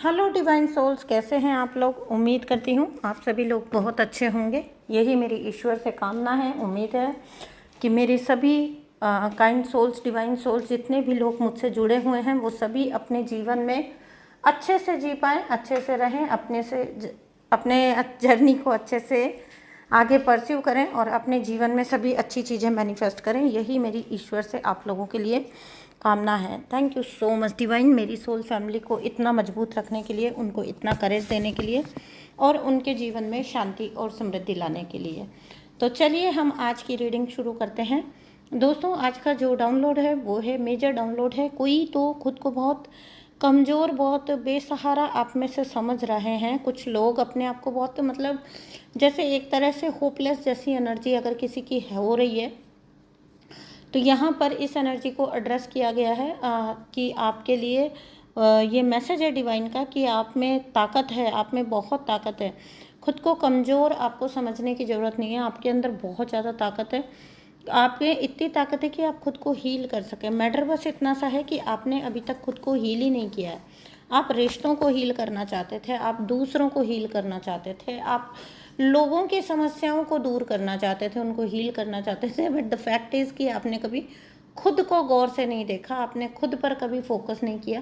Hello divine souls, कैसे हैं आप लोग। उम्मीद करती हूँ आप सभी लोग बहुत अच्छे होंगे। यही मेरी ईश्वर से कामना है। उम्मीद है कि मेरे सभी काइंड सोल्स, डिवाइन सोल्स, जितने भी लोग मुझसे जुड़े हुए हैं वो सभी अपने जीवन में अच्छे से जी पाएँ, अच्छे से रहें, अपने जर्नी को अच्छे से आगे परस्यू करें और अपने जीवन में सभी अच्छी चीज़ें मैनिफेस्ट करें। यही मेरी ईश्वर से आप लोगों के लिए कामना है। Thank you so much divine, मेरी सोल फैमिली को इतना मजबूत रखने के लिए, उनको इतना करेज देने के लिए और उनके जीवन में शांति और समृद्धि लाने के लिए। तो चलिए हम आज की रीडिंग शुरू करते हैं। दोस्तों, आज का जो डाउनलोड है वो है मेजर डाउनलोड है। कोई तो खुद को बहुत कमज़ोर, बहुत बेसहारा आप में से समझ रहे हैं। कुछ लोग अपने आप को बहुत जैसे एक तरह से होपलेस जैसी एनर्जी अगर किसी की हो रही है तो यहाँ पर इस एनर्जी को एड्रेस किया गया है कि आपके लिए ये मैसेज है डिवाइन का कि आप में ताकत है, आप में बहुत ताकत है। खुद को कमज़ोर आपको समझने की ज़रूरत नहीं है, आपके अंदर बहुत ज़्यादा ताकत है। आप में इतनी ताकत है कि आप खुद को हील कर सकें। मैटर बस इतना सा है कि आपने अभी तक खुद को हील ही नहीं किया है। आप रिश्तों को हील करना चाहते थे, आप दूसरों को हील करना चाहते थे, आप लोगों की समस्याओं को दूर करना चाहते थे, उनको हील करना चाहते थे। बट द फैक्ट इज़ कि आपने कभी खुद को गौर से नहीं देखा, आपने खुद पर कभी फोकस नहीं किया।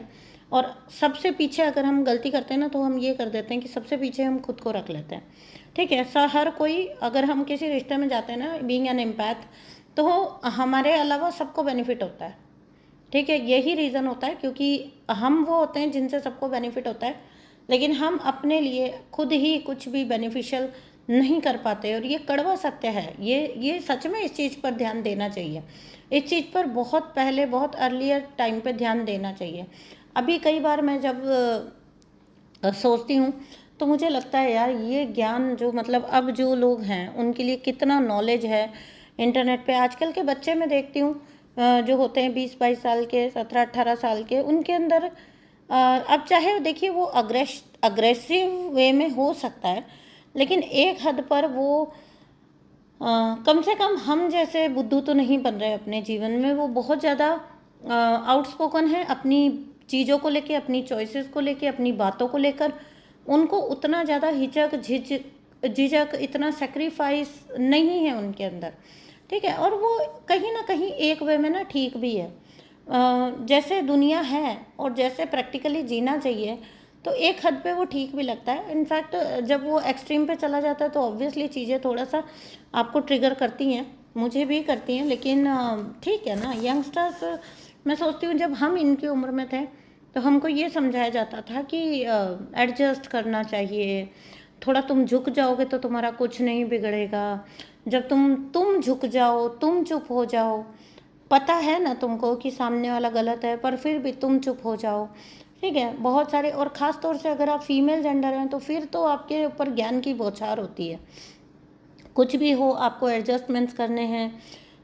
और सबसे पीछे अगर हम गलती करते हैं ना तो हम ये कर देते हैं कि सबसे पीछे हम खुद को रख लेते हैं। ठीक है, ऐसा हर कोई, अगर हम किसी रिश्ते में जाते हैं ना, बीइंग एन एम्पैथ, तो हमारे अलावा सबको बेनिफिट होता है। ठीक है, यही रीज़न होता है क्योंकि हम वो होते हैं जिनसे सबको बेनिफिट होता है, लेकिन हम अपने लिए खुद ही कुछ भी बेनिफिशियल नहीं कर पाते। और ये कड़वा सत्य है। ये सच में इस चीज़ पर ध्यान देना चाहिए। इस चीज़ पर बहुत पहले, बहुत अर्लियर टाइम पे ध्यान देना चाहिए। अभी कई बार मैं जब सोचती हूँ तो मुझे लगता है यार, ये ज्ञान जो अब जो लोग हैं उनके लिए कितना नॉलेज है इंटरनेट पे। आजकल के बच्चे मैं देखती हूँ जो होते हैं 20-22 साल के, 17-18 साल के, उनके अंदर अब चाहे देखिए वो अग्रेसिव वे में हो सकता है, लेकिन एक हद पर वो कम से कम हम जैसे बुद्धू तो नहीं बन रहे अपने जीवन में। वो बहुत ज़्यादा आउटस्पोकन है अपनी चीज़ों को लेके, अपनी चॉइसेस को लेके, अपनी बातों को लेकर। उनको उतना ज़्यादा हिचक झिझक, इतना सेक्रीफाइस नहीं है उनके अंदर। ठीक है, और वो कहीं ना कहीं एक वे में ना ठीक भी है। जैसे दुनिया है और जैसे प्रैक्टिकली जीना चाहिए तो एक हद पे वो ठीक भी लगता है। इनफैक्ट जब वो एक्सट्रीम पे चला जाता है तो ऑब्वियसली चीज़ें थोड़ा सा आपको ट्रिगर करती हैं, मुझे भी करती हैं। लेकिन ठीक है ना, यंगस्टर्स, मैं सोचती हूँ जब हम इनकी उम्र में थे तो हमको ये समझाया जाता था कि एडजस्ट करना चाहिए, थोड़ा तुम झुक जाओगे तो तुम्हारा कुछ नहीं बिगड़ेगा। जब तुम झुक जाओ, तुम चुप हो जाओ, पता है ना तुमको कि सामने वाला गलत है, पर फिर भी तुम चुप हो जाओ। ठीक है, बहुत सारे, और ख़ास तौर से अगर आप फीमेल जेंडर हैं तो फिर तो आपके ऊपर ज्ञान की बौछार होती है। कुछ भी हो, आपको एडजस्टमेंट्स करने हैं।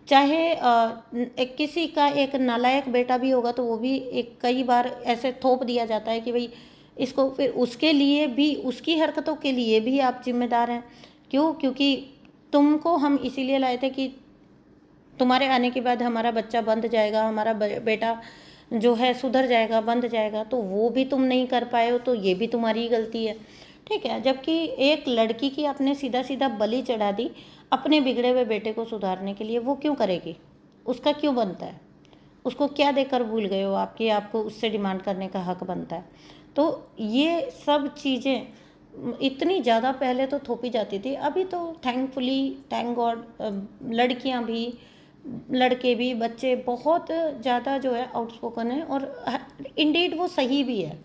चाहे किसी का एक नालायक बेटा भी होगा तो वो भी एक कई बार ऐसे थोप दिया जाता है कि भाई इसको, फिर उसके लिए भी, उसकी हरकतों के लिए भी आप जिम्मेदार हैं। क्यों? क्योंकि तुमको हम इसीलिए लाए थे कि तुम्हारे आने के बाद हमारा बच्चा बंध जाएगा, हमारा बेटा जो है सुधर जाएगा, बंध जाएगा, तो वो भी तुम नहीं कर पाए हो तो ये भी तुम्हारी ही गलती है। ठीक है, जबकि एक लड़की की आपने सीधा सीधा बलि चढ़ा दी अपने बिगड़े हुए बेटे को सुधारने के लिए। वो क्यों करेगी? उसका क्यों बनता है? उसको क्या देकर भूल गए हो आपकी, आपको उससे डिमांड करने का हक बनता है? तो ये सब चीज़ें इतनी ज़्यादा पहले तो थोपी जाती थी। अभी तो थैंकफुली, थैंक गॉड, लड़कियां भी, लड़के भी, बच्चे बहुत ज़्यादा जो है आउटस्पोकन है। और इंडीड वो सही भी है।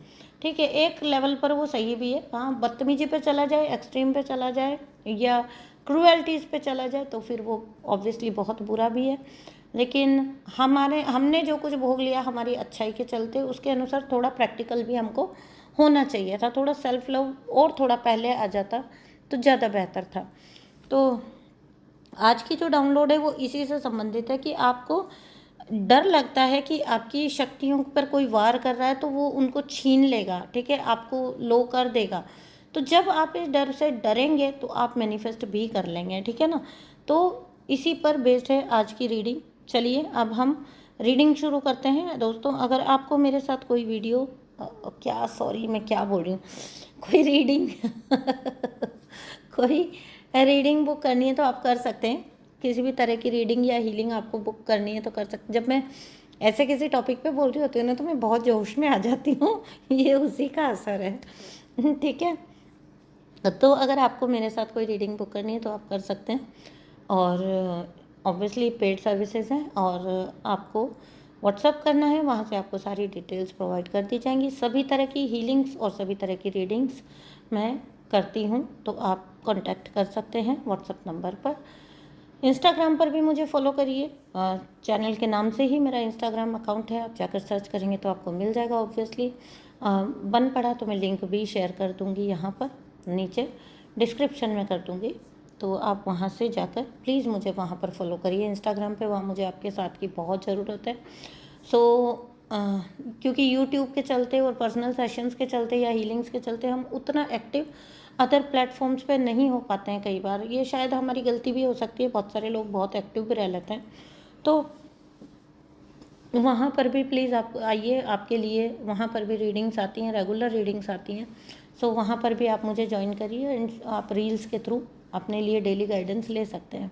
ठीक है, एक लेवल पर वो सही भी है। हाँ, बदतमीजी पे चला जाए, एक्सट्रीम पे चला जाए या क्रूएल्टीज़ पे चला जाए तो फिर वो ऑब्वियसली बहुत बुरा भी है। लेकिन हमने जो कुछ भोग लिया हमारी अच्छाई के चलते, उसके अनुसार थोड़ा प्रैक्टिकल भी हमको होना चाहिए था। थोड़ा सेल्फ लव और थोड़ा पहले आ जाता तो ज़्यादा बेहतर था। तो आज की जो डाउनलोड है वो इसी से संबंधित है कि आपको डर लगता है कि आपकी शक्तियों पर कोई वार कर रहा है तो वो उनको छीन लेगा। ठीक है, आपको लो कर देगा। तो जब आप इस डर से डरेंगे तो आप मैनिफेस्ट भी कर लेंगे। ठीक है ना, तो इसी पर बेस्ड है आज की रीडिंग। चलिए अब हम रीडिंग शुरू करते हैं। दोस्तों, अगर आपको मेरे साथ कोई वीडियो क्या, सॉरी मैं क्या बोल रही हूँ, कोई रीडिंग कोई रीडिंग बुक करनी है तो आप कर सकते हैं। किसी भी तरह की रीडिंग या हीलिंग आपको बुक करनी है तो कर सकते। जब मैं ऐसे किसी टॉपिक पे बोल रही होती हूँ ना तो मैं बहुत जोश में आ जाती हूँ ये उसी का असर है ठीक है। तो अगर आपको मेरे साथ कोई रीडिंग बुक करनी है तो आप कर सकते हैं। और ऑब्वियसली पेड सर्विसेज हैं और आपको व्हाट्सअप करना है, वहाँ से आपको सारी डिटेल्स प्रोवाइड कर दी जाएंगी। सभी तरह की हीलिंग्स और सभी तरह की रीडिंग्स मैं करती हूँ, तो आप कांटेक्ट कर सकते हैं व्हाट्सअप नंबर पर। इंस्टाग्राम पर भी मुझे फॉलो करिए, चैनल के नाम से ही मेरा इंस्टाग्राम अकाउंट है, आप जाकर सर्च करेंगे तो आपको मिल जाएगा। ऑब्वियसली बन पड़ा तो मैं लिंक भी शेयर कर दूँगी, यहाँ पर नीचे डिस्क्रिप्शन में कर दूँगी, तो आप वहाँ से जाकर प्लीज़ मुझे वहाँ पर फॉलो करिए इंस्टाग्राम पे। वहाँ मुझे आपके साथ की बहुत ज़रूरत है। क्योंकि यूट्यूब के चलते और पर्सनल सेशंस के चलते या हीलिंग्स के चलते हम उतना एक्टिव अदर प्लेटफॉर्म्स पे नहीं हो पाते हैं। कई बार ये शायद हमारी गलती भी हो सकती है, बहुत सारे लोग बहुत एक्टिव भी रह लेते हैं, तो वहाँ पर भी प्लीज़ आप आइए, आपके लिए वहाँ पर भी रीडिंग्स आती हैं, रेगुलर रीडिंग्स आती हैं। सो वहाँ पर भी आप मुझे ज्वाइन करिए, आप रील्स के थ्रू अपने लिए डेली गाइडेंस ले सकते हैं।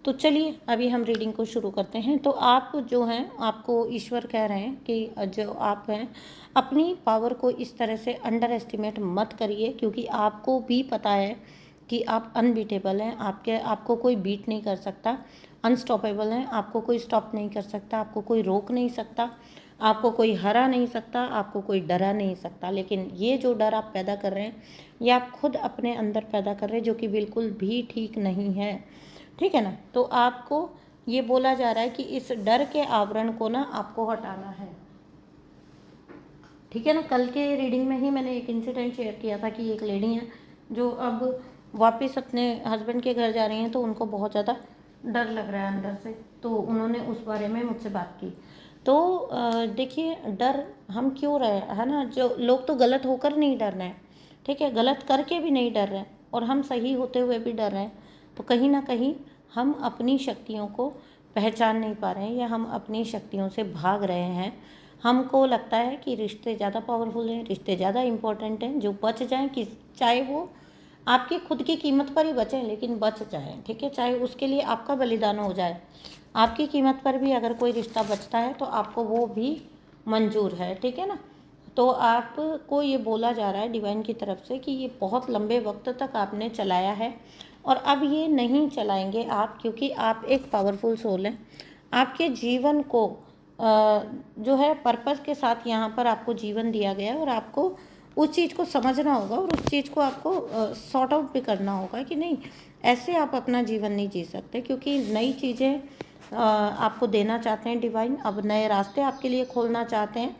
तो चलिए अभी हम रीडिंग को शुरू करते हैं। तो आप जो हैं, आपको ईश्वर कह रहे हैं कि जो आप हैं अपनी पावर को इस तरह से अंडर एस्टिमेट मत करिए, क्योंकि आपको भी पता है कि आप अनबीटेबल हैं, आपको कोई बीट नहीं कर सकता, अनस्टॉपेबल हैं, आपको कोई स्टॉप नहीं कर सकता, आपको कोई रोक नहीं सकता, आपको कोई हरा नहीं सकता, आपको कोई डरा नहीं सकता। लेकिन ये जो डर आप पैदा कर रहे हैं ये आप खुद अपने अंदर पैदा कर रहे हैं, जो कि बिल्कुल भी ठीक नहीं है, ठीक है ना। तो आपको ये बोला जा रहा है कि इस डर के आवरण को ना आपको हटाना है, ठीक है ना। कल के रीडिंग में ही मैंने एक इंसिडेंट शेयर किया था कि एक लेडी है जो अब वापस अपने हस्बैंड के घर जा रही हैं, तो उनको बहुत ज़्यादा डर लग रहा है अंदर से, तो उन्होंने उस बारे में मुझसे बात की। तो देखिए, डर हम क्यों रहे है ना, जो लोग तो गलत होकर नहीं डर रहे हैं, ठीक है, गलत करके भी नहीं डर रहे हैं, और हम सही होते हुए भी डर रहे हैं। तो कहीं ना कहीं हम अपनी शक्तियों को पहचान नहीं पा रहे हैं, या हम अपनी शक्तियों से भाग रहे हैं। हमको लगता है कि रिश्ते ज़्यादा पावरफुल हैं, रिश्ते ज़्यादा इम्पोर्टेंट हैं, जो बच जाएं, कि चाहे वो आपकी खुद की कीमत पर ही बचें, लेकिन बच जाएं, ठीक है। चाहे उसके लिए आपका बलिदान हो जाए, आपकी कीमत पर भी अगर कोई रिश्ता बचता है तो आपको वो भी मंजूर है, ठीक है ना। तो आपको ये बोला जा रहा है डिवाइन की तरफ से कि ये बहुत लंबे वक्त तक आपने चलाया है और अब ये नहीं चलाएंगे आप, क्योंकि आप एक पावरफुल सोल हैं। आपके जीवन को जो है पर्पस के साथ यहाँ पर आपको जीवन दिया गया है, और आपको उस चीज़ को समझना होगा और उस चीज़ को आपको सॉर्ट आउट भी करना होगा कि नहीं, ऐसे आप अपना जीवन नहीं जी सकते, क्योंकि नई चीज़ें आपको देना चाहते हैं डिवाइन, अब नए रास्ते आपके लिए खोलना चाहते हैं,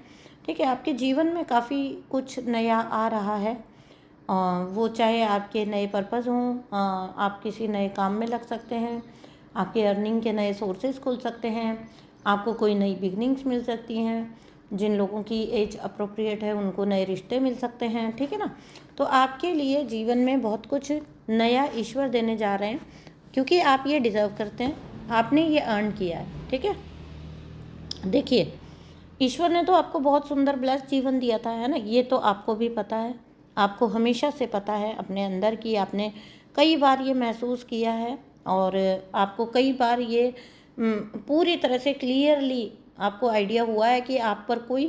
ठीक है। आपके जीवन में काफ़ी कुछ नया आ रहा है, वो चाहे आपके नए पर्पज़ हों, आप किसी नए काम में लग सकते हैं, आपके अर्निंग के नए सोर्सेज खुल सकते हैं, आपको कोई नई बिगनिंग्स मिल सकती हैं, जिन लोगों की एज अप्रोप्रिएट है उनको नए रिश्ते मिल सकते हैं, ठीक है ना। तो आपके लिए जीवन में बहुत कुछ नया ईश्वर देने जा रहे हैं, क्योंकि आप ये डिज़र्व करते हैं, आपने ये अर्न किया है, ठीक है। देखिए, ईश्वर ने तो आपको बहुत सुंदर ब्लेस्ड जीवन दिया था, है ना, ये तो आपको भी पता है, आपको हमेशा से पता है अपने अंदर की, आपने कई बार ये महसूस किया है, और आपको कई बार ये पूरी तरह से क्लियरली आपको आइडिया हुआ है कि आप पर कोई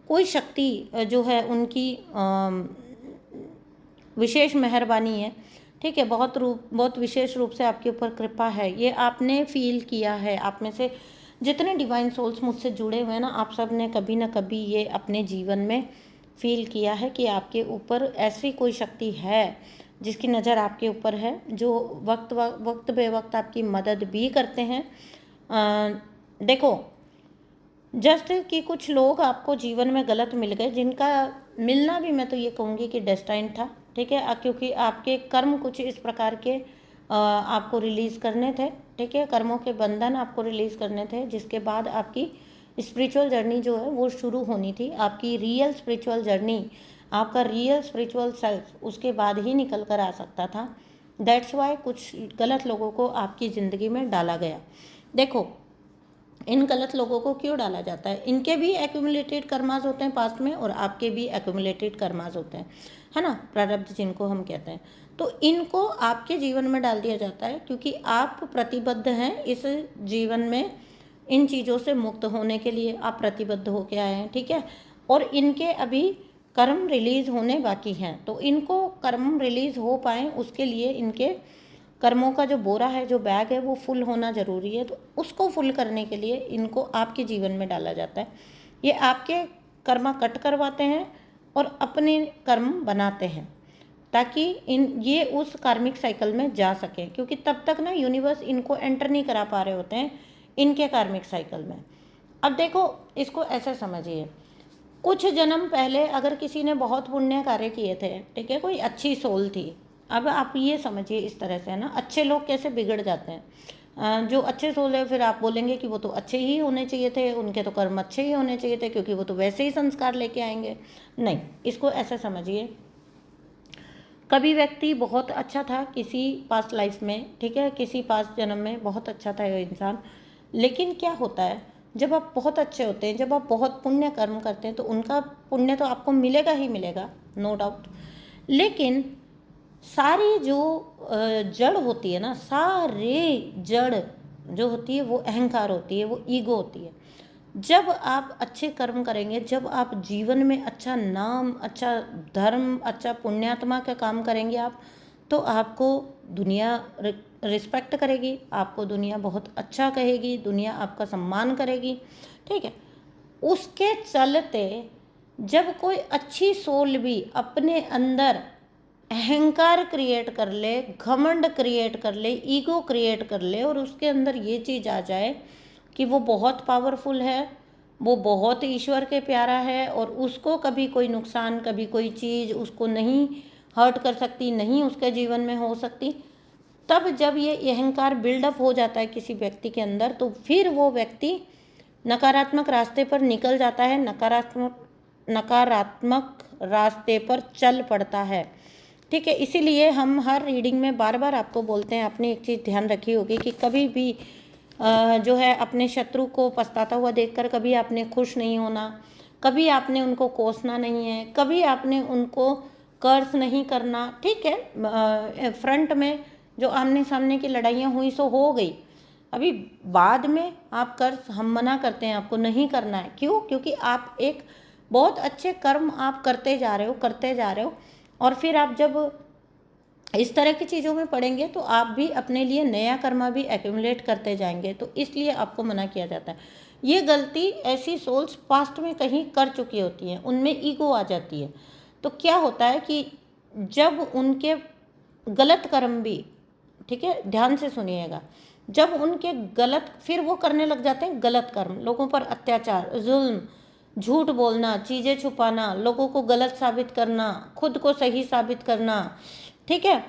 कोई शक्ति जो है उनकी विशेष मेहरबानी है, ठीक है, बहुत विशेष रूप से आपके ऊपर कृपा है, ये आपने फील किया है। आप में से जितने डिवाइन सोल्स मुझसे जुड़े हुए हैं ना, आप सब ने कभी ना कभी ये अपने जीवन में फील किया है कि आपके ऊपर ऐसी कोई शक्ति है जिसकी नज़र आपके ऊपर है, जो वक्त बे वक्त आपकी मदद भी करते हैं। देखो, जस्ट कि कुछ लोग आपको जीवन में गलत मिल गए, जिनका मिलना भी मैं तो ये कहूँगी कि डेस्टाइन था, ठीक है, क्योंकि आपके कर्म कुछ इस प्रकार के आपको रिलीज़ करने थे, ठीक है, कर्मों के बंधन आपको रिलीज़ करने थे, जिसके बाद आपकी स्पिरिचुअल जर्नी जो है वो शुरू होनी थी, आपकी रियल स्पिरिचुअल जर्नी, आपका रियल स्पिरिचुअल सेल्फ उसके बाद ही निकल कर आ सकता था। दैट्स वाई कुछ गलत लोगों को आपकी ज़िंदगी में डाला गया। देखो, इन गलत लोगों को क्यों डाला जाता है? इनके भी एक्यूमुलेटेड कर्मास होते हैं पास्ट में और आपके भी एक्यूमुलेटेड कर्मास होते हैं, है ना, प्रारब्ध जिनको हम कहते हैं। तो इनको आपके जीवन में डाल दिया जाता है क्योंकि आप प्रतिबद्ध हैं इस जीवन में इन चीज़ों से मुक्त होने के लिए, आप प्रतिबद्ध होके आए हैं, ठीक है। और इनके अभी कर्म रिलीज होने बाकी हैं, तो इनको कर्म रिलीज हो पाए उसके लिए इनके कर्मों का जो बोरा है, जो बैग है, वो फुल होना ज़रूरी है। तो उसको फुल करने के लिए इनको आपके जीवन में डाला जाता है। ये आपके कर्मा कट करवाते हैं और अपने कर्म बनाते हैं ताकि ये उस कार्मिक साइकिल में जा सकें, क्योंकि तब तक ना यूनिवर्स इनको एंटर नहीं करा पा रहे होते हैं इनके कार्मिक साइकिल में। अब देखो, इसको ऐसे समझिए, कुछ जन्म पहले अगर किसी ने बहुत पुण्य कार्य किए थे, ठीक है, कोई अच्छी सोल थी। अब आप ये समझिए इस तरह से, है ना, अच्छे लोग कैसे बिगड़ जाते हैं। जो अच्छे सोल है, फिर आप बोलेंगे कि वो तो अच्छे ही होने चाहिए थे, उनके तो कर्म अच्छे ही होने चाहिए थे क्योंकि वो तो वैसे ही संस्कार लेके आएंगे। नहीं, इसको ऐसे समझिए, कभी व्यक्ति बहुत अच्छा था किसी पास्ट लाइफ में, ठीक है, किसी पास्ट जन्म में बहुत अच्छा था वो इंसान, लेकिन क्या होता है, जब आप बहुत अच्छे होते हैं, जब आप बहुत पुण्य कर्म करते हैं, तो उनका पुण्य तो आपको मिलेगा ही मिलेगा, नो डाउट। लेकिन सारी जो जड़ होती है ना, सारे जड़ जो होती है वो अहंकार होती है, वो ईगो होती है। जब आप अच्छे कर्म करेंगे, जब आप जीवन में अच्छा नाम, अच्छा धर्म, अच्छा पुण्यात्मा का काम करेंगे आप, तो आपको दुनिया रिस्पेक्ट करेगी, आपको दुनिया बहुत अच्छा कहेगी, दुनिया आपका सम्मान करेगी, ठीक है। उसके चलते जब कोई अच्छी सोल भी अपने अंदर अहंकार क्रिएट कर ले, घमंड क्रिएट कर ले, ईगो क्रिएट कर ले और उसके अंदर ये चीज़ आ जाए कि वो बहुत पावरफुल है, वो बहुत ईश्वर के प्यारा है और उसको कभी कोई नुकसान, कभी कोई चीज़ उसको नहीं हर्ट कर सकती, नहीं उसके जीवन में हो सकती, तब जब ये अहंकार बिल्डअप हो जाता है किसी व्यक्ति के अंदर, तो फिर वो व्यक्ति नकारात्मक रास्ते पर निकल जाता है, नकारात्मक रास्ते पर चल पड़ता है, ठीक है। इसीलिए हम हर रीडिंग में बार बार आपको बोलते हैं, आपने एक चीज़ ध्यान रखी होगी कि कभी भी जो है अपने शत्रु को पछताता हुआ देखकर कभी आपने खुश नहीं होना, कभी आपने उनको कोसना नहीं है, कभी आपने उनको कर्ज नहीं करना, ठीक है। फ्रंट में जो आमने सामने की लड़ाइयाँ हुई सो हो गई, अभी बाद में आप कर्ज हम मना करते हैं, आपको नहीं करना है। क्यों? क्योंकि आप एक बहुत अच्छे कर्म आप करते जा रहे हो और फिर आप जब इस तरह की चीज़ों में पड़ेंगे तो आप भी अपने लिए नया कर्मा भी एक्यूमुलेट करते जाएंगे, तो इसलिए आपको मना किया जाता है। ये गलती ऐसी सोल्स पास्ट में कहीं कर चुकी होती हैं, उनमें ईगो आ जाती है। तो क्या होता है कि जब उनके गलत कर्म भी, ठीक है, ध्यान से सुनिएगा, जब उनके गलत, फिर वो करने लग जाते हैं गलत कर्म, लोगों पर अत्याचार, जुल्म, झूठ बोलना, चीज़ें छुपाना, लोगों को गलत साबित करना, खुद को सही साबित करना, ठीक है।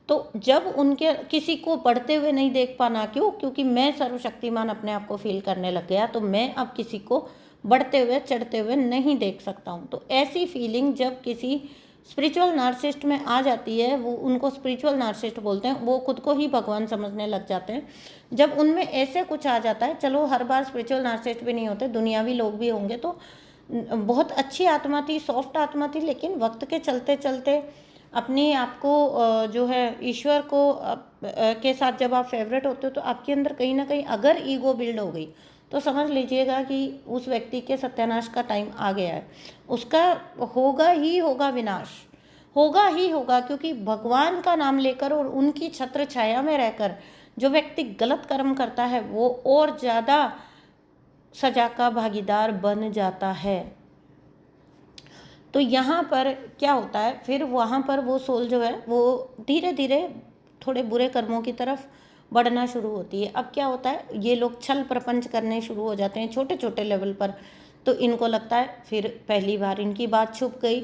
तो जब उनके किसी को बढ़ते हुए नहीं देख पाना, क्यों? क्योंकि मैं सर्वशक्तिमान अपने आप को फील करने लग गया, तो मैं अब किसी को बढ़ते हुए चढ़ते हुए नहीं देख सकता हूँ। तो ऐसी फीलिंग जब किसी स्पिरिचुअल नार्सिस्ट में आ जाती है, वो उनको स्पिरिचुअल नार्सिस्ट बोलते हैं, वो खुद को ही भगवान समझने लग जाते हैं। जब उनमें ऐसे कुछ आ जाता है, चलो हर बार स्पिरिचुअल नार्सिस्ट भी नहीं होते, दुनियावी लोग भी होंगे, तो बहुत अच्छी आत्मा थी, सॉफ्ट आत्मा थी, लेकिन वक्त के चलते चलते अपने आप को जो है ईश्वर को के साथ जब आप फेवरेट होते हो, तो आपके अंदर कहीं ना कहीं अगर ईगो बिल्ड हो गई तो समझ लीजिएगा कि उस व्यक्ति के सत्यानाश का टाइम आ गया है, उसका होगा ही होगा विनाश, होगा ही होगा। क्योंकि भगवान का नाम लेकर और उनकी छत्र छाया में रहकर जो व्यक्ति गलत कर्म करता है वो और ज़्यादा सजा का भागीदार बन जाता है। तो यहाँ पर क्या होता है, फिर वहाँ पर वो सोल जो है वो धीरे धीरे थोड़े बुरे कर्मों की तरफ बढ़ना शुरू होती है। अब क्या होता है, ये लोग छल प्रपंच करने शुरू हो जाते हैं छोटे छोटे लेवल पर, तो इनको लगता है फिर पहली बार इनकी बात छुप गई,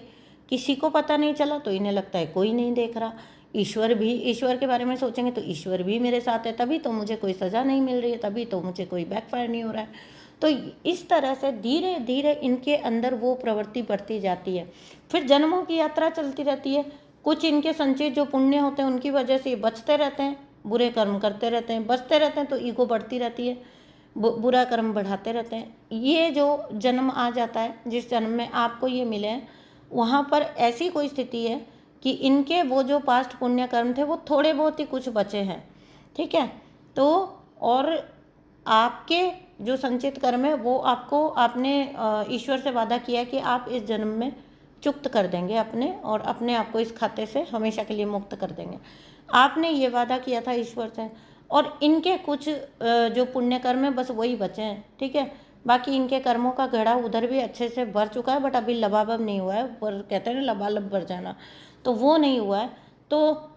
किसी को पता नहीं चला, तो इन्हें लगता है कोई नहीं देख रहा, ईश्वर के बारे में सोचेंगे तो ईश्वर भी मेरे साथ है, तभी तो मुझे कोई सज़ा नहीं मिल रही है, तभी तो मुझे कोई बैकफायर नहीं हो रहा है। तो इस तरह से धीरे धीरे इनके अंदर वो प्रवृत्ति बढ़ती जाती है। फिर जन्मों की यात्रा चलती रहती है, कुछ इनके संचित जो पुण्य होते हैं उनकी वजह से ये बचते रहते हैं, बुरे कर्म करते रहते हैं, बचते रहते हैं, तो ईगो बढ़ती रहती है। बुरा कर्म बढ़ाते रहते हैं। ये जो जन्म आ जाता है, जिस जन्म में आपको ये मिले हैं, वहाँ पर ऐसी कोई स्थिति है कि इनके वो जो पास्ट पुण्य कर्म थे वो थोड़े बहुत ही कुछ बचे हैं, ठीक है। तो और आपके जो संचित कर्म है वो आपको, आपने ईश्वर से वादा किया कि आप इस जन्म में चुक्त कर देंगे अपने, और अपने आप को इस खाते से हमेशा के लिए मुक्त कर देंगे। आपने ये वादा किया था ईश्वर से, और इनके कुछ जो पुण्य कर्म है बस वही बचे हैं, ठीक है। बाकी इनके कर्मों का घड़ा उधर भी अच्छे से भर चुका है, बट अभी लबालब नहीं हुआ है, पर कहते हैं ना लबालब भर जाना, तो वो नहीं हुआ है। तो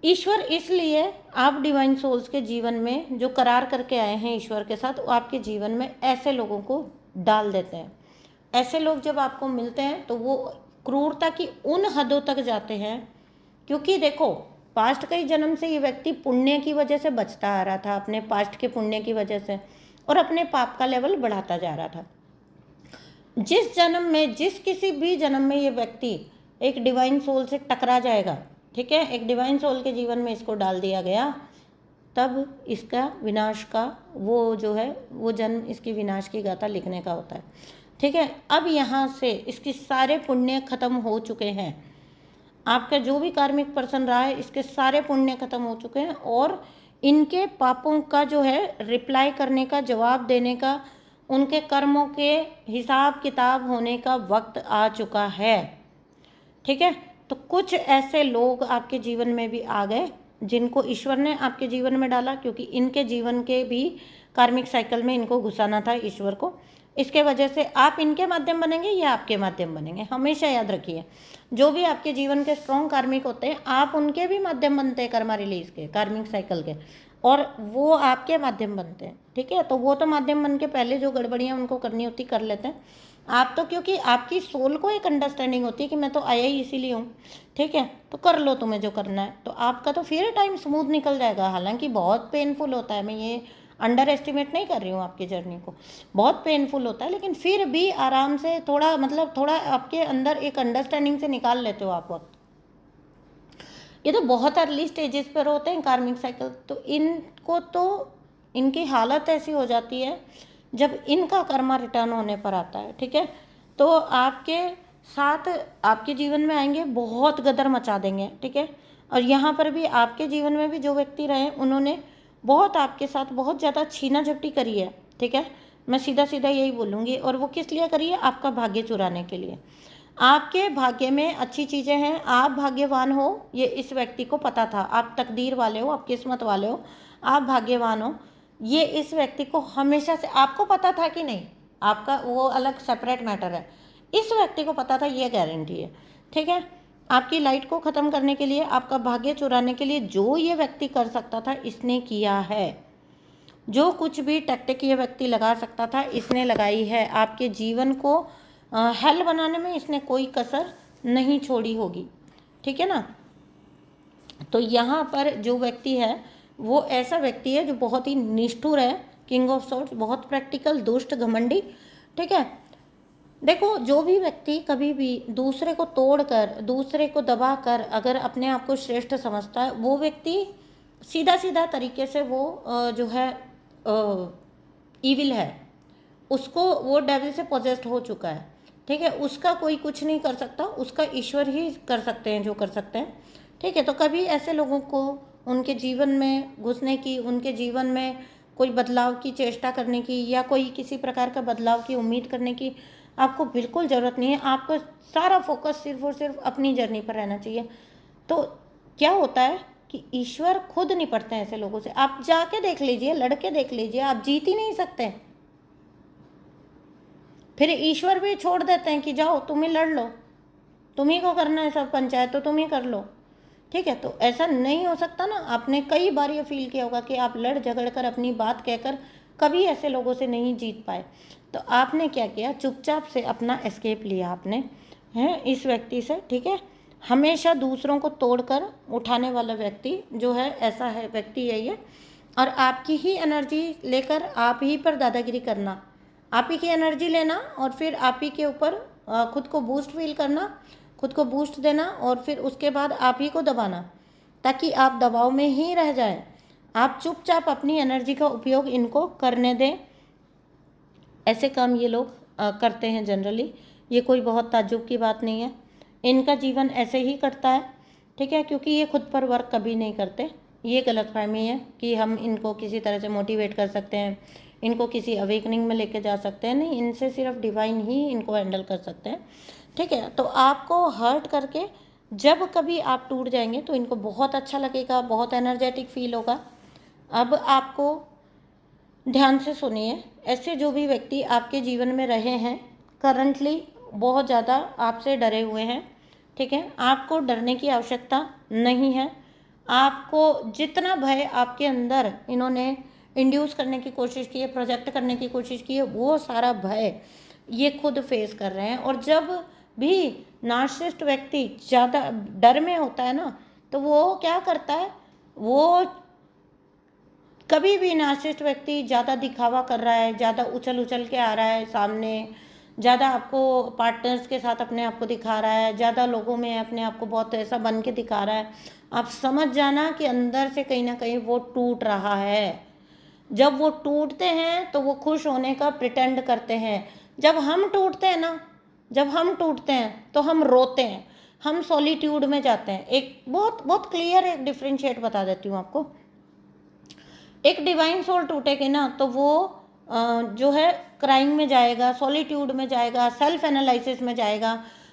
ईश्वर इसलिए आप डिवाइन सोल्स के जीवन में जो करार करके आए हैं ईश्वर के साथ, वो आपके जीवन में ऐसे लोगों को डाल देते हैं। ऐसे लोग जब आपको मिलते हैं तो वो क्रूरता की उन हदों तक जाते हैं, क्योंकि देखो पास्ट कई जन्म से ये व्यक्ति पुण्य की वजह से बचता आ रहा था, अपने पास्ट के पुण्य की वजह से, और अपने पाप का लेवल बढ़ाता जा रहा था। जिस जन्म में, जिस किसी भी जन्म में ये व्यक्ति एक डिवाइन सोल से टकरा जाएगा, ठीक है, एक डिवाइन सोल के जीवन में इसको डाल दिया गया, तब इसका विनाश का वो जो है वो जन्म इसकी विनाश की गाथा लिखने का होता है, ठीक है। अब यहाँ से इसके सारे पुण्य खत्म हो चुके हैं, आपका जो भी कार्मिक पर्सन रहा है इसके सारे पुण्य खत्म हो चुके हैं, और इनके पापों का जो है रिप्लाई करने का, जवाब देने का, उनके कर्मों के हिसाब किताब होने का वक्त आ चुका है, ठीक है। तो कुछ ऐसे लोग आपके जीवन में भी आ गए जिनको ईश्वर ने आपके जीवन में डाला, क्योंकि इनके जीवन के भी कार्मिक साइकिल में इनको घुसाना था ईश्वर को। इसके वजह से आप इनके माध्यम बनेंगे या आपके माध्यम बनेंगे, हमेशा याद रखिए। जो भी आपके जीवन के स्ट्रॉन्ग कार्मिक होते हैं, आप उनके भी माध्यम बनते हैं कर्मा रिलीज के, कार्मिक साइकिल के, और वो आपके माध्यम बनते हैं, ठीक है। तो वो तो माध्यम बन के पहले जो गड़बड़ियाँ उनको करनी होती कर लेते हैं। आप तो, क्योंकि आपकी सोल को एक अंडरस्टैंडिंग होती है कि मैं तो आया ही इसीलिए हूँ, ठीक है, तो कर लो तुम्हें जो करना है, तो आपका तो फिर टाइम स्मूथ निकल जाएगा। हालांकि बहुत पेनफुल होता है, मैं ये अंडर एस्टिमेट नहीं कर रही हूँ आपकी जर्नी को, बहुत पेनफुल होता है, लेकिन फिर भी आराम से थोड़ा, मतलब थोड़ा आपके अंदर एक अंडरस्टैंडिंग से निकाल लेते हो आप वक्त। ये तो बहुत अर्ली स्टेजेस पर होते हैं कार्मिक साइकिल, तो इनको तो इनकी हालत ऐसी हो जाती है जब इनका कर्मा रिटर्न होने पर आता है, ठीक है। तो आपके साथ आपके जीवन में आएंगे, बहुत गदर मचा देंगे, ठीक है। और यहाँ पर भी आपके जीवन में भी जो व्यक्ति रहे उन्होंने बहुत आपके साथ बहुत ज़्यादा छीना झपटी करी है, ठीक है, मैं सीधा सीधा यही बोलूँगी। और वो किस लिए करी है? आपका भाग्य चुराने के लिए। आपके भाग्य में अच्छी चीज़ें हैं, आप भाग्यवान हो, ये इस व्यक्ति को पता था। आप तकदीर वाले हो, आप किस्मत वाले हो, आप भाग्यवान हो, ये इस व्यक्ति को हमेशा से, आपको पता था कि नहीं, आपका वो अलग सेपरेट मैटर है, इस व्यक्ति को पता था, ये गारंटी है, ठीक है। आपकी लाइट को ख़त्म करने के लिए, आपका भाग्य चुराने के लिए जो ये व्यक्ति कर सकता था इसने किया है। जो कुछ भी टैक्टिक ये व्यक्ति लगा सकता था इसने लगाई है। आपके जीवन को हेल बनाने में इसने कोई कसर नहीं छोड़ी होगी, ठीक है ना। तो यहाँ पर जो व्यक्ति है वो ऐसा व्यक्ति है जो बहुत ही निष्ठुर है, किंग ऑफ सॉर्ड्स, बहुत प्रैक्टिकल, दुष्ट, घमंडी, ठीक है। देखो, जो भी व्यक्ति कभी भी दूसरे को तोड़कर, दूसरे को दबाकर अगर अपने आप को श्रेष्ठ समझता है, वो व्यक्ति सीधा सीधा तरीके से वो जो है ईविल है, उसको, वो डेविल से पोजेस्ड हो चुका है, ठीक है। उसका कोई कुछ नहीं कर सकता, उसका ईश्वर ही कर सकते हैं जो कर सकते हैं, ठीक है। तो कभी ऐसे लोगों को उनके जीवन में घुसने की, उनके जीवन में कोई बदलाव की चेष्टा करने की, या कोई किसी प्रकार का बदलाव की उम्मीद करने की आपको बिल्कुल ज़रूरत नहीं है। आपको सारा फोकस सिर्फ और सिर्फ अपनी जर्नी पर रहना चाहिए। तो क्या होता है कि ईश्वर खुद निपटते हैं ऐसे लोगों से। आप जाके देख लीजिए, लड़के देख लीजिए, आप जीत ही नहीं सकते, फिर ईश्वर भी छोड़ देते हैं कि जाओ तुम ही लड़ लो, तुम ही को करना है सब पंचायत, तो तुम ही कर लो, ठीक है। तो ऐसा नहीं हो सकता ना। आपने कई बार ये फील किया होगा कि आप लड़ झगड़ कर, अपनी बात कहकर कभी ऐसे लोगों से नहीं जीत पाए। तो आपने क्या किया, चुपचाप से अपना एस्केप लिया आपने, हैं, इस व्यक्ति से, ठीक है। हमेशा दूसरों को तोड़कर उठाने वाला व्यक्ति जो है, ऐसा है व्यक्ति यही है। और आपकी ही एनर्जी लेकर आप ही पर दादागिरी करना, आप ही की एनर्जी लेना, और फिर आप ही के ऊपर खुद को बूस्ट फील करना, खुद को बूस्ट देना, और फिर उसके बाद आप ही को दबाना, ताकि आप दबाव में ही रह जाएं। आप चुपचाप अपनी एनर्जी का उपयोग इनको करने दें। ऐसे काम ये लोग करते हैं जनरली, ये कोई बहुत ताज्जुब की बात नहीं है। इनका जीवन ऐसे ही कटता है, ठीक है, क्योंकि ये खुद पर वर्क कभी नहीं करते। ये गलतफहमी है कि हम इनको किसी तरह से मोटिवेट कर सकते हैं, इनको किसी अवेकनिंग में लेके जा सकते हैं, नहीं, इनसे सिर्फ डिवाइन ही इनको हैंडल कर सकते हैं, ठीक है। तो आपको हर्ट करके जब कभी आप टूट जाएंगे तो इनको बहुत अच्छा लगेगा, बहुत एनर्जेटिक फील होगा। अब आपको ध्यान से सुनिए, ऐसे जो भी व्यक्ति आपके जीवन में रहे हैं, करंटली बहुत ज़्यादा आपसे डरे हुए हैं, ठीक है, आपको डरने की आवश्यकता नहीं है। आपको जितना भय आपके अंदर इन्होंने इंड्यूस करने की कोशिश की है, प्रोजेक्ट करने की कोशिश की है, वो सारा भय ये खुद फेस कर रहे हैं। और जब भी नार्सिसिस्ट व्यक्ति ज़्यादा डर में होता है ना, तो वो क्या करता है, वो कभी भी नार्सिसिस्ट व्यक्ति ज़्यादा दिखावा कर रहा है, ज़्यादा उछल उछल के आ रहा है सामने, ज़्यादा आपको पार्टनर्स के साथ अपने आप को दिखा रहा है, ज़्यादा लोगों में अपने आप को बहुत ऐसा बन के दिखा रहा है, आप समझ जाना कि अंदर से कहीं ना कहीं वो टूट रहा है। जब वो टूटते हैं तो वो खुश होने का प्रिटेंड करते हैं। जब हम टूटते हैं ना, जब हम टूटते हैं तो हम रोते हैं, हम सॉलिट्यूड में जाते हैं। एक बहुत बहुत क्लियर एक डिफरेंशिएट बता देती हूँ आपको। एक डिवाइन सोल टूटेगी ना तो वो जो है क्राइंग में जाएगा, सॉलिट्यूड में जाएगा, सेल्फ एनालिसिस में जाएगा,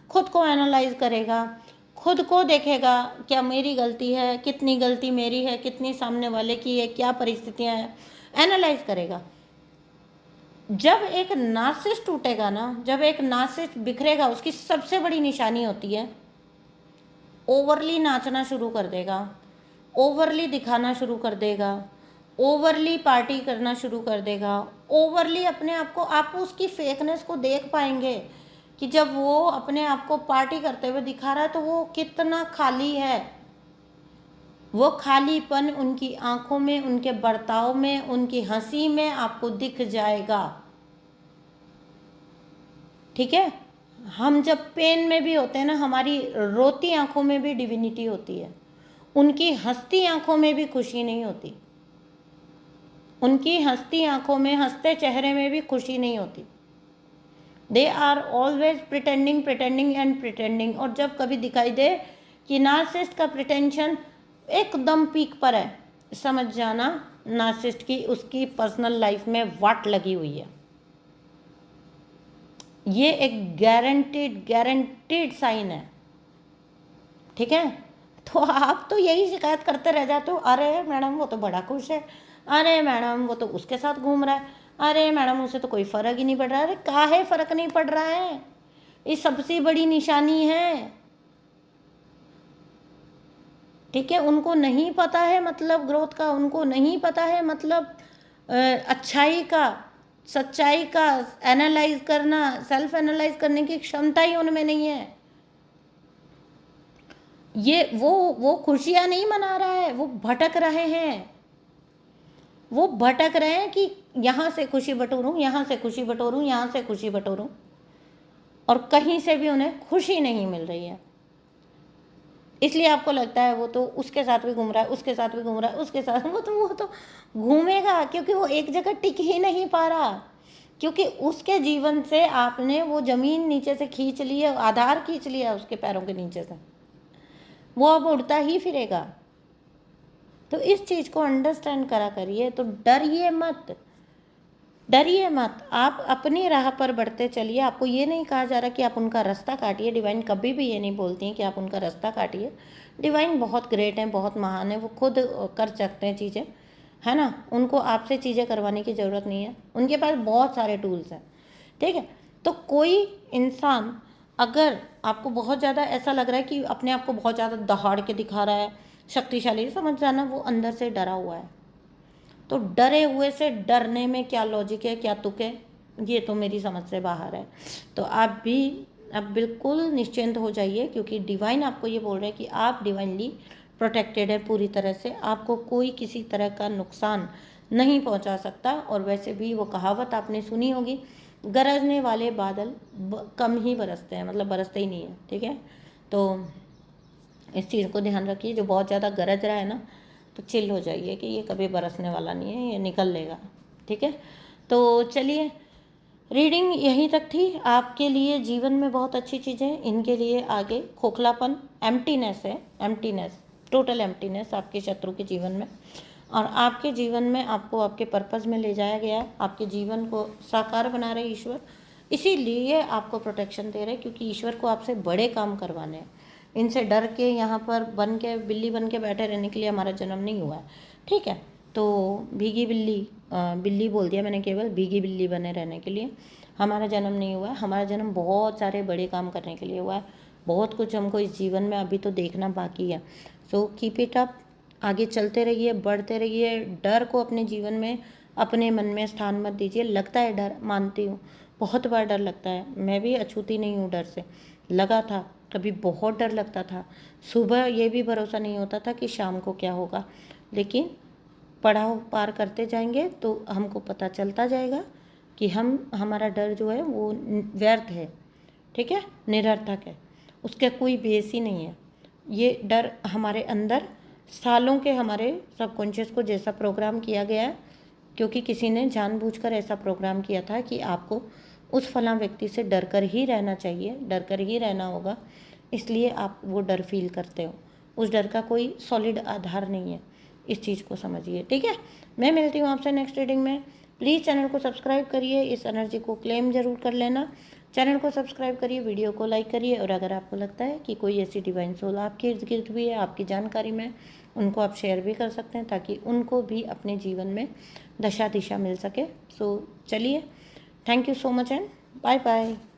खुद को एनालाइज करेगा, खुद को देखेगा क्या मेरी गलती है, कितनी गलती मेरी है, कितनी सामने वाले की है, क्या परिस्थितियां हैं, एनालाइज करेगा। जब एक नार्सिसिस्ट टूटेगा ना, जब एक नार्सिसिस्ट बिखरेगा, उसकी सबसे बड़ी निशानी होती है ओवरली नाचना शुरू कर देगा, ओवरली दिखाना शुरू कर देगा, ओवरली पार्टी करना शुरू कर देगा, ओवरली अपने आप को, आप उसकी फेकनेस को देख पाएंगे कि जब वो अपने आप को पार्टी करते हुए दिखा रहा है तो वो कितना खाली है। वो खालीपन उनकी आंखों में, उनके बर्ताव में, उनकी हंसी में आपको दिख जाएगा, ठीक है। हम जब पेन में भी होते हैं ना, हमारी रोती आंखों में भी डिविनिटी होती है, उनकी हंसती आंखों में भी खुशी नहीं होती, उनकी हंसती आंखों में, हंसते चेहरे में भी खुशी नहीं होती। They are always pretending pretending and pretending. और जब कभी दिखाई दे कि नार्सिसिस्ट का प्रिटेंशन एकदम पीक पर है, समझ जाना नार्सिसिस्ट की उसकी पर्सनल लाइफ में वाट लगी हुई है। ये एक गारंटीड साइन है, ठीक है। तो आप तो यही शिकायत करते रह जाते हो, अरे मैडम वो तो बड़ा खुश है, अरे मैडम वो तो उसके साथ घूम रहा है, अरे मैडम उसे तो कोई फ़र्क ही नहीं पड़ रहा है। अरे काहे फ़र्क नहीं पड़ रहा है, ये सबसे बड़ी निशानी है, ठीक है। उनको नहीं पता है मतलब ग्रोथ का, उनको नहीं पता है मतलब अच्छाई का, सच्चाई का एनालाइज करना, सेल्फ एनालाइज करने की क्षमता ही उनमें नहीं है। ये वो खुशियां नहीं मना रहा है, वो भटक रहे हैं, वो भटक रहे हैं कि यहाँ से खुशी बटोरूं, यहाँ से खुशी बटोरूं, यहाँ से खुशी बटोरूं, और कहीं से भी उन्हें खुशी नहीं मिल रही है। इसलिए आपको लगता है वो तो उसके साथ भी घूम रहा है, उसके साथ भी घूम रहा है, उसके साथ, वो तो घूमेगा, क्योंकि वो एक जगह टिक ही नहीं पा रहा, क्योंकि उसके जीवन से आपने वो ज़मीन नीचे से खींच ली है, आधार खींच लिया उसके पैरों के नीचे से, वो अब उड़ता ही फिरेगा। तो इस चीज़ को अंडरस्टैंड करा करिए। तो डरिए मत, डरिए मत, आप अपनी राह पर बढ़ते चलिए। आपको ये नहीं कहा जा रहा कि आप उनका रास्ता काटिए, डिवाइन कभी भी ये नहीं बोलती हैं कि आप उनका रास्ता काटिए। डिवाइन बहुत ग्रेट हैं, बहुत महान है, वो खुद कर सकते हैं चीज़ें, है ना। उनको आपसे चीज़ें करवाने की ज़रूरत नहीं है, उनके पास बहुत सारे टूल्स हैं, ठीक है। तो कोई इंसान अगर आपको बहुत ज़्यादा ऐसा लग रहा है कि अपने आप को बहुत ज़्यादा दहाड़ के दिखा रहा है, शक्तिशाली, समझ जाना वो अंदर से डरा हुआ है। तो डरे हुए से डरने में क्या लॉजिक है, क्या तुक है, ये तो मेरी समझ से बाहर है। तो आप भी अब बिल्कुल निश्चिंत हो जाइए, क्योंकि डिवाइन आपको ये बोल रहे हैं कि आप डिवाइनली प्रोटेक्टेड है पूरी तरह से, आपको कोई किसी तरह का नुकसान नहीं पहुंचा सकता। और वैसे भी वो कहावत आपने सुनी होगी, गरजने वाले बादल कम ही बरसते हैं, मतलब बरसते ही नहीं है, ठीक है। तो इस चीज़ को ध्यान रखिए, जो बहुत ज़्यादा गरज रहा है ना, तो चिल हो जाइए कि ये कभी बरसने वाला नहीं है, ये निकल लेगा, ठीक है। तो चलिए, रीडिंग यहीं तक थी। आपके लिए जीवन में बहुत अच्छी चीज़ें, इनके लिए आगे खोखलापन, एम्प्टीनेस है, एम्प्टीनेस, टोटल एम्प्टीनेस आपके शत्रु के जीवन में, और आपके जीवन में आपको आपके पर्पस में ले जाया गया है। आपके जीवन को साकार बना रहे ईश्वर, इसीलिए आपको प्रोटेक्शन दे रहे, क्योंकि ईश्वर को आपसे बड़े काम करवाने हैं। इनसे डर के यहाँ पर बन के बिल्ली बन के बैठे रहने के लिए हमारा जन्म नहीं हुआ है, ठीक है। तो भीगी बिल्ली, बिल्ली बोल दिया मैंने, केवल भीगी बिल्ली बने रहने के लिए हमारा जन्म नहीं हुआ है। हमारा जन्म बहुत सारे बड़े काम करने के लिए हुआ है। बहुत कुछ हमको इस जीवन में अभी तो देखना बाकी है। सो कीप इट अप, आगे चलते रहिए, बढ़ते रहिए। डर को अपने जीवन में, अपने मन में स्थान मत दीजिए। लगता है डर, मानती हूँ, बहुत बार डर लगता है, मैं भी अछूती नहीं हूँ डर से। लगा था, कभी बहुत डर लगता था। सुबह ये भी भरोसा नहीं होता था कि शाम को क्या होगा, लेकिन पड़ाव पार करते जाएंगे तो हमको पता चलता जाएगा कि हमारा डर जो है वो व्यर्थ है, ठीक है, निरर्थक है, उसका कोई बेस ही नहीं है। ये डर हमारे अंदर सालों के हमारे सबकॉन्शियस को जैसा प्रोग्राम किया गया है, क्योंकि किसी ने जानबूझकर ऐसा प्रोग्राम किया था कि आपको उस फलां व्यक्ति से डर कर ही रहना चाहिए, डर कर ही रहना होगा, इसलिए आप वो डर फील करते हो। उस डर का कोई सॉलिड आधार नहीं है, इस चीज़ को समझिए, ठीक है। मैं मिलती हूँ आपसे नेक्स्ट रीडिंग में। प्लीज़ चैनल को सब्सक्राइब करिए, इस एनर्जी को क्लेम ज़रूर कर लेना। चैनल को सब्सक्राइब करिए, वीडियो को लाइक करिए, और अगर आपको लगता है कि कोई ऐसी डिवाइन सोल आपके इर्द गिर्द भी है, आपकी जानकारी में, उनको आप शेयर भी कर सकते हैं, ताकि उनको भी अपने जीवन में दशा दिशा मिल सके। सो चलिए, thank you so much and bye bye.